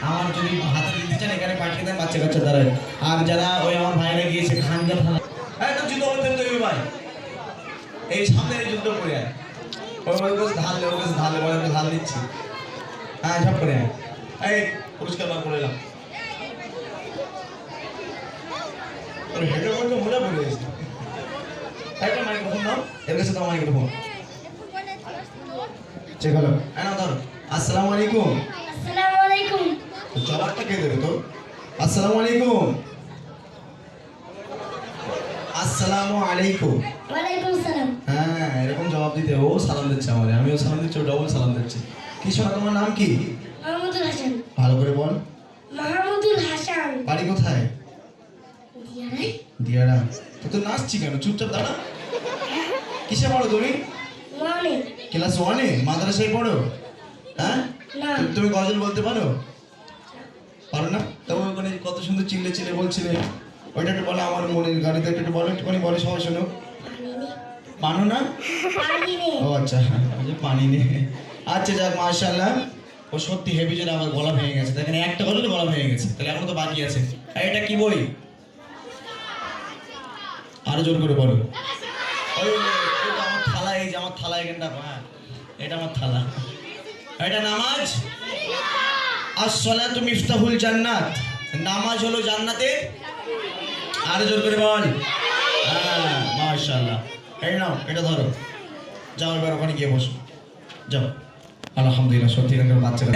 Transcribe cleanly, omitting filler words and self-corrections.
আমার যদি হাতে দিতে চান এখানে পাঠিয়ে দেন, বাচ্চা কাচ্চা দাঁড়ায়। আর যারা ওই আমার ভাইরা গিয়েছে খানজা থানা, একদম যুদ্ধ করতেন তৈরি ভাই, এই সামনে যুদ্ধ করে আয়। ওর কাছে ঢাললে, ওর কাছে ঢাললে, বলে ঢাল দিচ্ছি। হ্যাঁ সব করে আয়। এই পুরস্কার বার করে এলাম। ওর হেডের মধ্যে মোজা পড়ে গেছে। একটা মাইক্রোফোন নাও, এর কাছে দাও মাইক্রোফোন। চেক হলো। হ্যাঁ না ধরো। আসসালামু আলাইকুম। আসসালামু আলাইকুম। জবাবটা কে দেবে তো? আসসালামু আলাইকুম। আসসালামু আলাইকুম। ওয়ালাইকুম সালাম। হ্যাঁ এরকম জবাব দিতে। ও সালাম দিচ্ছে আমাদের, আমিও সালাম দিচ্ছি, ও ডবল সালাম দিচ্ছে। কি শোনা, তোমার নাম কি? মাহমুদুল হাসান। ভালো করে বল। মাহমুদুল হাসান। বাড়ি কোথায়? দিয়ারাই। দিয়ারা। তো নাচছি কেন? চুপচাপ দাঁড়া। কিসে পড়ো তুমি? ওয়ানে। ক্লাস 1-এ? মাদ্রাসায় পড়ো? হ্যাঁ না। তুমি গজল বলতে পারো? পারো না? তবে ওখানে কত সুন্দর চিল্লে চিল্লে বলছিলে, ওইটা একটু বলো। আমার মনের গাড়িতে একটু বলো, একটুখানি বলে সবাই শোনো। পানো না? পারিনি। ও আচ্ছা, ওই যে পানি নেই। আচ্ছা যাক, মাশাআল্লাহ। ও সত্যি হেভি, যেটা আমার গলা ভেঙে গেছে। দেখেন একটা গজলে গলা ভেঙে গেছে, তাহলে এখনো তো বাকি আছে। আর এটা কি বই? আরো জোর করে বলো। ওই এটা আমার থালা, এই যে আমার থালা এখানটা। হ্যাঁ এটা আমার থালা। এটা নামাজ। আসসালাতু মিফতাহুল জান্নাত। নামাজ হলো জান্নাতের। আরো জোর করে বল। হ্যাঁ মাশাআল্লাহ। এই নাও, এটা ধরো, যাও এবার ওখানে গিয়ে বসো, যাও। আলহামদুলিল্লাহ, সত্যি এখানকার বাচ্চারা